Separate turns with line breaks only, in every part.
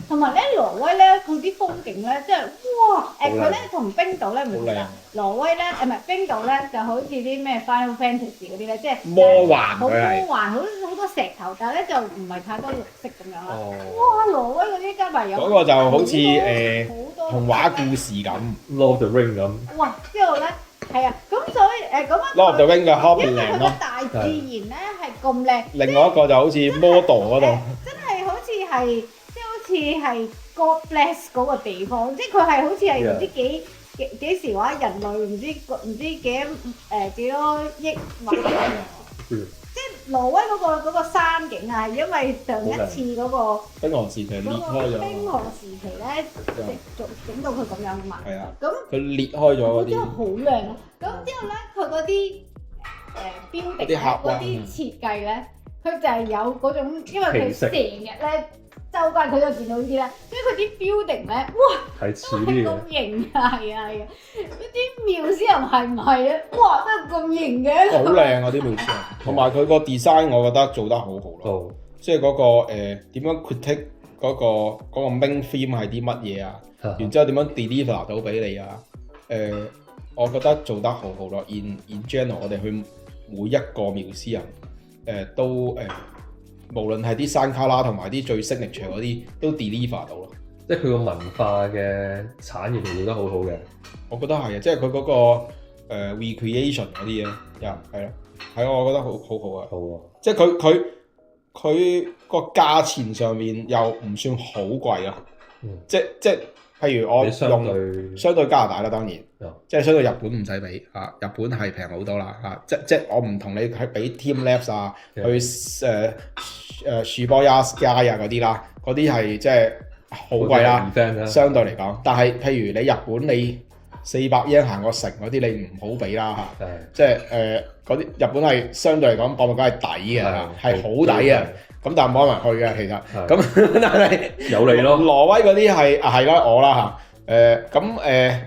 同埋咧，挪威咧，佢啲風景咧，即係哇！佢咧同冰島咧唔同㗎。挪威咧，唔係冰島咧，就好似啲咩 Final Fantasy 嗰啲咧，即係
魔幻
好魔
佢係。
幻，好多石頭，但係咧就唔係太多綠色咁樣啦。哇！挪威嗰啲加埋有
嗰個就好似
好多
童話故事咁。
Lord of the Ring 咁。
哇！之後咧係啊，咁所以咁樣
Lord of the Ring 嘅 Hobbit
因為佢
靚咯。
嘅大自然咧係咁靚。
另外一個就好似 Mordor 嗰度。
真係好似係，即係好似係 God bless 嗰個地方，即係佢係好似係唔知幾時話人類唔知幾多億或者即係挪威嗰個山景啊，係因為上一次嗰個
冰河時期裂開咗。
冰河時期咧整到佢咁樣啊嘛。
係啊。
咁
佢裂開咗嗰啲。
真係好靚咯！咁之後咧，佢嗰啲標定嗰啲設計咧，佢就係有嗰種，因為佢成日咧周街佢就見到呢啲啦，所以佢啲 building 咧，哇，
係似
都係
啲嘅。
咁型啊，係啊係啊，嗰啲廟先又係唔係啊？哇，真係咁型嘅，
好靚啊啲廟先，同埋佢個 design 我覺得做得好好咯。即係嗰個點樣 critique 嗰個 main theme 係啲乜嘢啊？然之後點樣 deliver 到俾你啊？我覺得做得好好咯。in general 我哋去每一個廟師人都無論係啲山卡拉同埋啲最 signature 嗰啲都 deliver 到咯。
即係佢個文化嘅產業做得好好嘅。
我覺得係啊，即係佢嗰個recreation 嗰啲嘢，又係咯，係我覺得好好啊。
好啊。
即係佢個價錢上面又唔算好貴啊。即譬如我用相對加拿大啦，當然，即係相對日本唔使俾嚇，日本係平好多啦嚇。即我唔同你喺俾 Team Labs 啊，去樹波亞街啊嗰啲啦，嗰啲係即係好貴啦，相對嚟講。但係譬如你日本你400英行個城嗰啲，你唔好俾啦嚇。即係嗰啲日本係相對嚟講博物館係抵嘅，係好抵嘅。咁但係冇人去嘅其實。咁但係
有你咯。
挪威嗰啲係啦我啦嚇。咁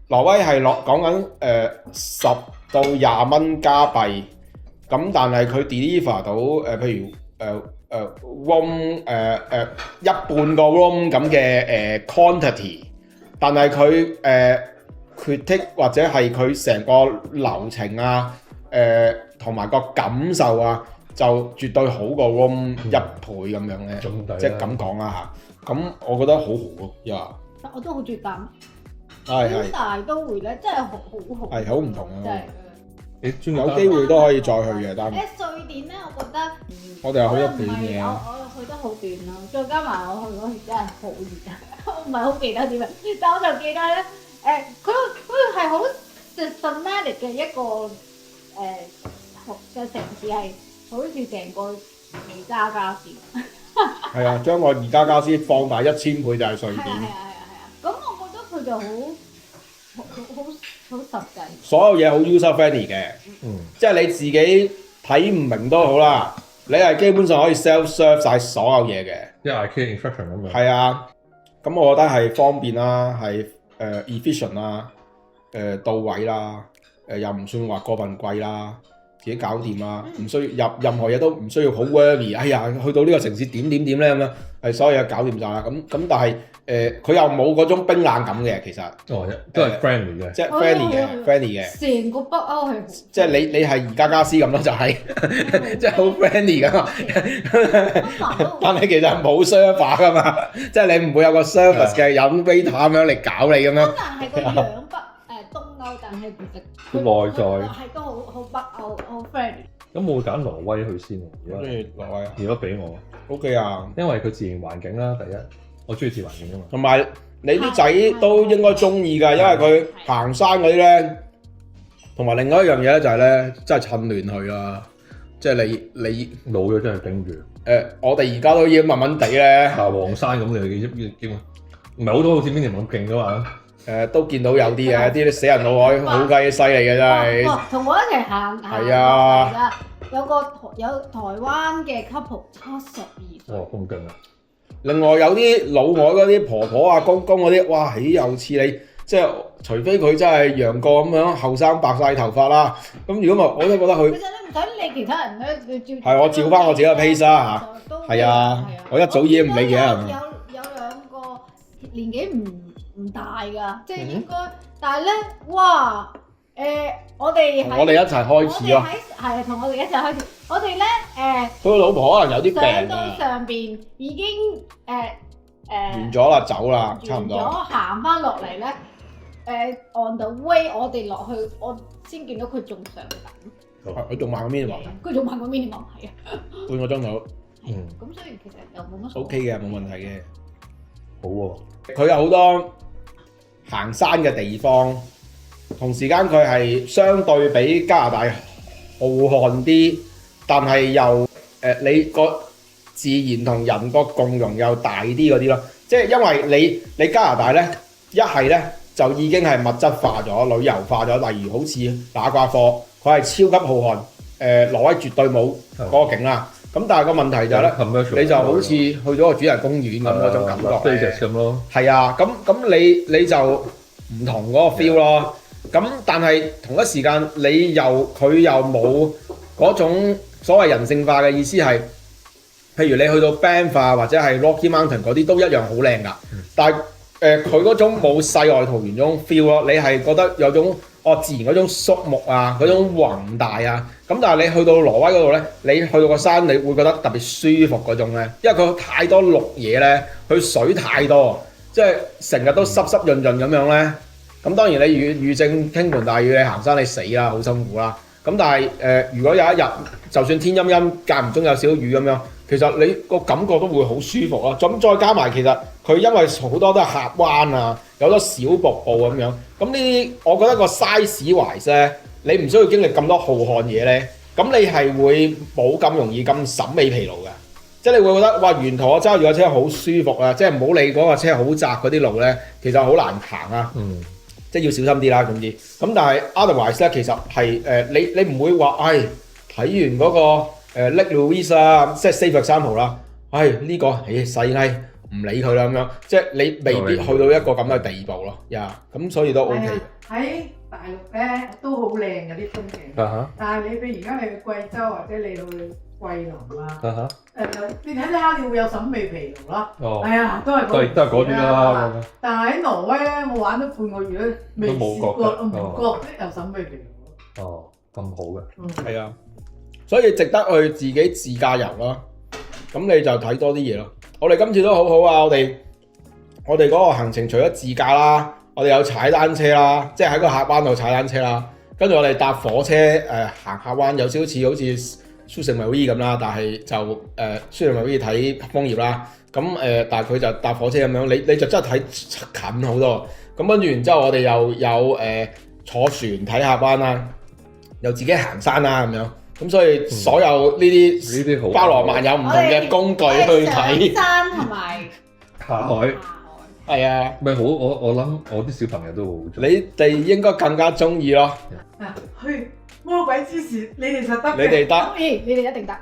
挪威係講緊10到20蚊加幣。咁但係佢 deliver 到譬如room 一半個 room 咁嘅quantity， 但係佢critique 或者係佢成個流程啊同埋個感受啊，就絕對好過 room 1倍咁樣咧，即係咁講啦嚇。咁我覺得好好咯，
我都好中意丹
麥。
係大都會咧，真係好好。
係好唔同啊！
真係。
有機會都可以再去嘅，丹麥。
瑞典咧，我覺得
我哋又去得短嘅。
我去得好短咯，再加埋我去嗰時真係好熱啊！我唔係好記得點樣，但我就記得咧，佢係好 systematic 嘅一個嘅城市，係好似成個宜家家私。
係啊，將個宜家家私放大1000倍就係瑞典。
係啊！咁我覺得佢就好實際。
所有嘢好 user friendly 嘅，即係你自己睇唔明都好啦，你係基本上可以 self serve 晒所有嘢嘅。
即係 IKEA instruction 咁樣。
係啊，咁我覺得係方便啦，係efficient 啦，到位啦，又唔算話過分貴啦。自己搞掂啦，唔需要入任何嘢都唔需要好 worry。哎呀，去到呢個城市點咧咁樣，係所有嘢搞掂晒啦。咁但係佢又冇嗰種冰冷感嘅，其實。
都係 friendly 嘅。
即係 friendly 嘅。
成個北歐係。
即係你係宜家家私咁咯，就係即係好 friendly 噶嘛。但係其實冇 server 噶嘛，即係你唔會有個 service 嘅有 waiter 咁樣嚟搞你咁樣。
但係個樣東歐，但係其實
佢內在
係都好北歐，好 friendly。
咁我會揀挪威去先喎。
中意挪威啊？
如果俾我
，OK 啊。
因為佢自然環境啦，第一，我中意自然環境啊嘛。
同埋你啲仔都應該中意㗎，因為佢行山嗰啲咧，同埋另外一樣嘢咧就係咧，真係趁亂去啊！即係你
老咗真係頂住。
我哋而家都已經慢慢地咧。
爬黃山咁你見唔係好多好似邊條咁勁㗎嘛？
都見到有啲嘅，啲死人老海好鬼犀利嘅真係。
同我一齊行。係
啊。
有台灣嘅 couple 72歲。
哇，咁勁啊！
另外有啲老外嗰啲婆婆啊、公公嗰啲，哇，豈有此理！即係除非佢真係楊過咁樣後生白晒頭髮啦，咁如果唔係，我都覺得佢。
其實你唔使理其他人咧，你照。
係我照翻我自己嘅 pace 啦嚇。係啊，我一早已經唔理其他人。
有兩年紀唔大㗎，即係應該，但係咧，哇我哋一齊開始咯，係同我哋一齊開始，我哋咧
佢個老婆可能有啲病
上到上邊已經
完咗啦，走啦，差唔多。
完咗行翻落嚟咧，on the way 我哋落去，我先見到佢仲上緊。
佢仲慢過 minimum，
佢仲慢過 minimum 係啊，
半個鐘頭。
咁所以其實又冇乜。
OK 嘅，冇問題嘅。
好喎，
佢有好多行山嘅地方，同時間佢係相對比加拿大浩瀚啲，但係又你個自然同人個共融又大啲嗰啲咯。即係因為你加拿大咧，一係咧就已經係物質化咗、旅遊化咗，例如好似那瓜科，佢係超級浩瀚，挪威絕對冇嗰個景啦。咁但係個問題就係咧，你就好似去咗個主題公園咁嗰種感覺
咁咯。
係啊，咁你就唔同嗰個 feel 咯。咁但係同一時間佢又冇嗰種所謂人性化嘅意思係，譬如你去到 Banff 或者係 Rocky Mountain 嗰啲都一樣好靚㗎。但係佢嗰種冇世外桃源嗰種 feel 咯，你係覺得有種自然嗰種肅穆啊，嗰種宏大啊。咁但係你去到挪威嗰度咧，你去到個山，你會覺得特別舒服嗰種咧，因為佢太多綠嘢咧，佢水太多，即係成日都濕濕潤潤咁樣咧。咁當然你雨正傾盆大雨，你行山你死啦，好辛苦啦。咁但係如果有一日就算天陰陰，間唔中有少少雨咁樣，其實你個感覺都會好舒服咯。咁再加埋其實佢因為好多都係峽灣啊，有好多小瀑布咁樣。咁呢啲我覺得個 size wise 咧，你唔需要經歷咁多浩瀚嘢咧，咁你係會冇咁容易咁審美疲勞嘅。即係你會覺得哇，沿途我揸住架車好舒服啊！即係唔好理嗰架車好窄嗰啲路咧，其實好難行啊。即係要小心啲啦，總之。咁但係 otherwise 咧，其實係你唔會話睇完嗰個Lake Louise 啊，即係 Safe Example 啦。呢個細翳唔理佢啦咁樣，即係你未必去到一個咁嘅地步咯。咁所以都 OK。
喺大陸咧都好靚嘅啲風景，但係你譬如而家你去貴州或者你去桂林啦，你睇下你會有審美疲勞啦。係啊，都係
嗰啲啦。
但係喺挪威咧，我玩咗半個月咧，未試過，我唔覺得有審美疲勞。
咁好嘅。
係啊，所以值得去自己自駕遊咯。咁你就睇多啲嘢咯。我哋今次都好好啊！我哋嗰個行程除咗自駕啦，我哋有踩單車啦，即係喺個峽灣度踩單車啦。跟住我哋搭火車行峽灣，有少少好似蘇城維威咁啦，但係就蘇城維威睇楓葉啦。咁但係佢就搭火車咁樣，你就真係睇近好多。咁跟住然之後，我哋又有坐船睇峽灣啦，又自己行山啦咁樣。咁所以所有呢啲包羅萬有唔同嘅工具去睇
山同埋
下海。
係啊，
咪好我諗我啲小朋友都好中意。
你哋應該更加中意咯。
去魔鬼之時，你哋實得嘅。
你哋得，
你哋一定得。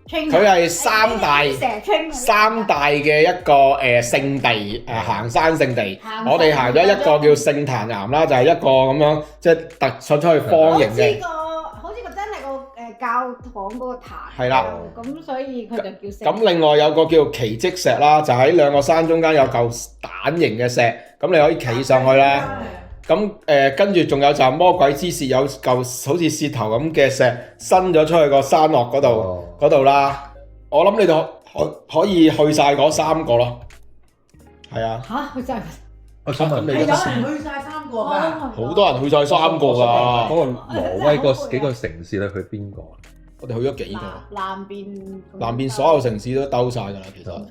佢係三大嘅一個聖地，行山聖地。我哋行咗一個叫聖壇岩啦，就係一個咁樣即係突出去方形嘅。
好似個真係個教堂嗰個壇。
係啦。
咁所以佢就叫聖。
咁另外有個叫奇蹟石啦，就喺兩個山中間有嚿蛋形嘅石，咁你可以企上去啦。咁跟住仲有就係魔鬼之舌，有嚿好似舌頭咁嘅石伸咗出去個山落嗰度啦。我諗你哋可以去晒嗰3個咯。係啊。
去晒。
我想問
係有人去晒3個㗎。
好多人去晒3個㗎。
嗰個挪威嗰幾個城市咧，去邊個？
我哋去咗幾個？南邊所有城市都兜晒㗎啦，其實。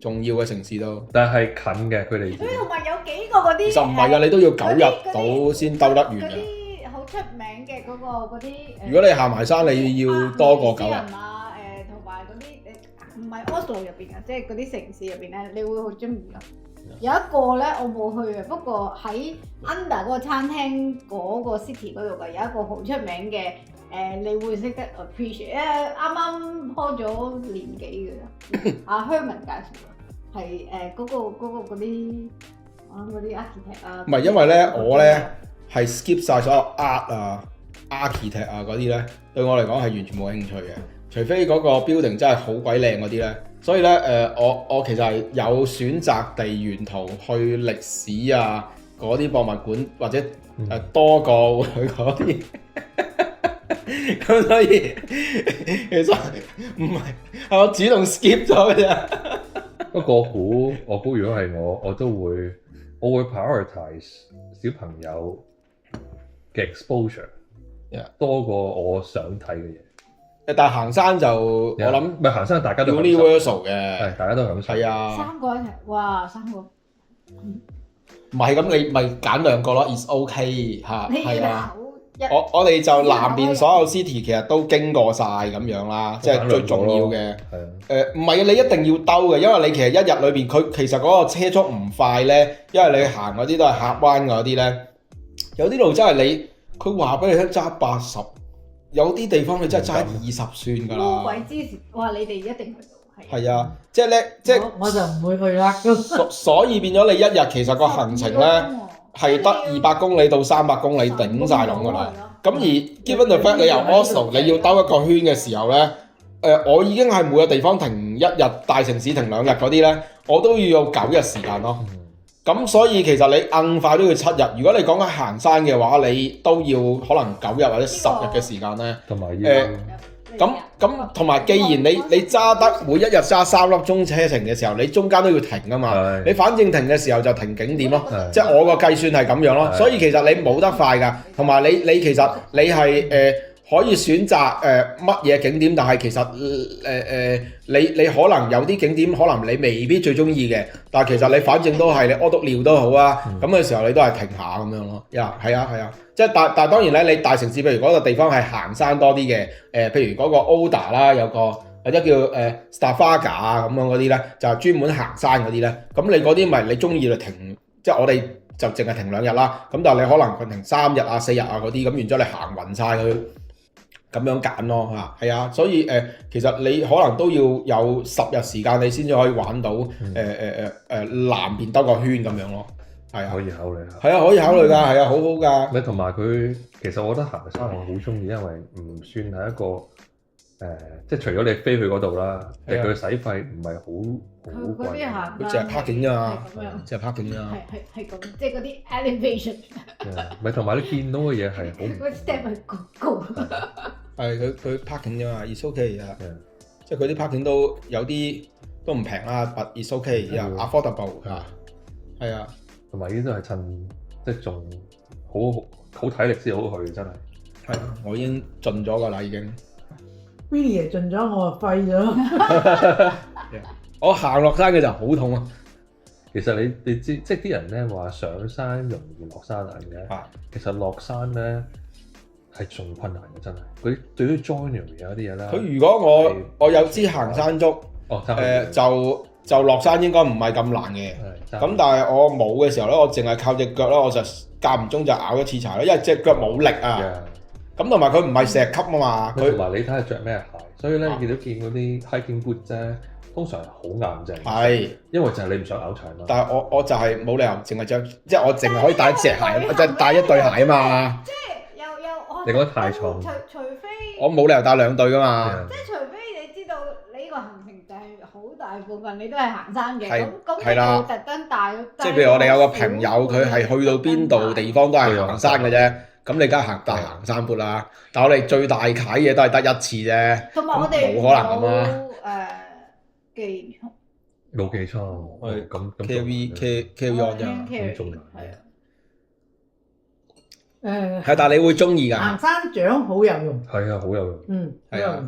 重要嘅城市都，
但係近嘅佢哋。
同埋有幾個嗰啲，
其實唔係㗎，你都要9日到先兜得完嘅。
嗰啲好出名嘅嗰啲
如果你行埋山，你要多過9日。
同埋嗰啲唔係 Oslo 入邊嘅，即係嗰啲城市入邊咧，你會好中意咯。有一個咧，我冇去嘅，不過喺 Under 嗰個餐廳嗰個 city 嗰度嘅，有一個好出名嘅。你會識得 appreciate，啱啱開咗年幾嘅啫。阿 Herman 介紹嘅係嗰啲嗰啲 architect 啊。唔係因為咧，
我咧係 skip 晒所有 art 啊、architect 啊嗰啲咧，對我嚟講係完全冇興趣嘅。除非嗰個 building 真係好鬼靚嗰啲咧。所以咧我其實係有選擇地沿途去歷史啊嗰啲博物館，或者多過去嗰啲。咁所以其實唔係我主動 skip 咗嘅啫。
不過我估如果係我都會 prioritize 小朋友嘅 exposure 多過我想睇嘅嘢。
但係行山就我諗
唔係行山，大家都
universal 嘅，
係大家都享受。
係啊，
三個一齊，哇，3個。
唔係咁，你咪揀2個咯 ，is OK 嚇，係啊。我哋就南邊所有 city 其實都經過晒咁樣啦，即係最重要嘅。唔係啊，你一定要兜嘅，因為你其實一日裏邊佢其實嗰個車速唔快咧，因為你行嗰啲都係峽灣嗰啲咧，有啲路真係佢話俾你聽揸80。有啲地方你真係揸20算㗎啦。
魔鬼之前，哇！你哋一定去到
係啊，即係咧，即係
我就唔會去啦。
所以變咗你一日其實個行程咧係得200公里到300公里頂晒籠㗎啦。咁而 given the fact 你由 Oslo 你要兜一個圈嘅時候咧，我已經係每個地方停1日，大城市停2日嗰啲咧，我都要有9日時間咯。咁所以其實你硬快都要7日。如果你講緊行山嘅話，你都要可能9日或者10日嘅時間咧。
同埋
咁同埋，既然你揸得每一日揸3粒鐘車程嘅時候，你中間都要停㗎嘛。你反正停嘅時候就停景點咯。即係我個計算係咁樣咯。所以其實你冇得快㗎。同埋你其實你係可以選擇乜嘢景點，但係其實你可能有啲景點可能你未必最中意嘅，但係其實你反正都係你屙督尿都好啊，咁嘅時候你都係停下咁樣咯。係啊，即係但係當然咧，你大城市譬如嗰個地方係行山多啲嘅，譬如嗰個 Oda 啦，有個或者叫Stavanger 啊咁樣嗰啲咧，就係專門行山嗰啲咧。咁你嗰啲咪你中意就停，即係我哋就淨係停2日啦。咁但係你可能佢停3日啊、4日啊嗰啲，咁然之後你行勻晒佢。咁樣揀咯嚇，係啊，所以其實你可能都要有10日時間，你先至可以玩到南邊兜個圈咁樣咯，係啊，
可以考慮下，
係啊，可以考慮㗎，係啊，好好㗎。
咪同埋佢其實我覺得行山我好中意，因為唔算係一個即係除咗你飛去嗰度啦，佢嘅使費唔係好貴，
佢淨係 parking 啫嘛，淨係 parking 啫嘛，
係咁，即係嗰啲 elevation。
咪同埋你見到嘅嘢係好，
嗰 step 係高。
係佢 parking 啫嘛，it's okay 啊，即係佢啲 parking 都有啲都唔平啦，but it's okay 啊 ，affordable 啊，係啊，
同埋呢啲都係趁即係仲好體力先好去，真係。
係，我已經盡咗㗎啦，已經。
Billy 爺盡咗，我就廢咗。
我行落山嘅就好痛啊！
其實你知，即係啲人咧話上山容易落山難嘅，其實落山咧係仲困難嘅，真係。嗰啲對於 joiner 有啲嘢咧，
佢如果我有支行山竹，就落山應該唔係咁難嘅。咁但係我冇嘅時候咧，我淨係靠隻腳啦，我就間唔中就咬一次柴咯，因為隻腳冇力啊。咁同埋佢唔係石級啊嘛，
同埋你睇下着咩鞋，所以咧你見嗰啲 hiking boot 啫，通常係好硬淨。係，因為就係你唔想拗柴嘛。但係我就係冇理由淨係着，即係我淨係可以帶一隻鞋，我就帶一對鞋啊嘛。
即係有
你覺得太重？
除非
我冇理由帶2對噶嘛。
即係除非你知道你呢個行程就係好大部分你都係行山嘅，咁
係啦，
特登帶。
即係譬如我哋有個朋友，佢係去到邊度地方都係行山嘅啫。咁你梗係帶行山褲啦，但我哋最大啓嘢都係得一次啫，
同埋我哋
冇可能咁啊！
寄倉
冇寄倉，咁
carry on 啫，
咁仲
係但係你會中意㗎？
行山杖好有用，
係啊，好有用，
係啊。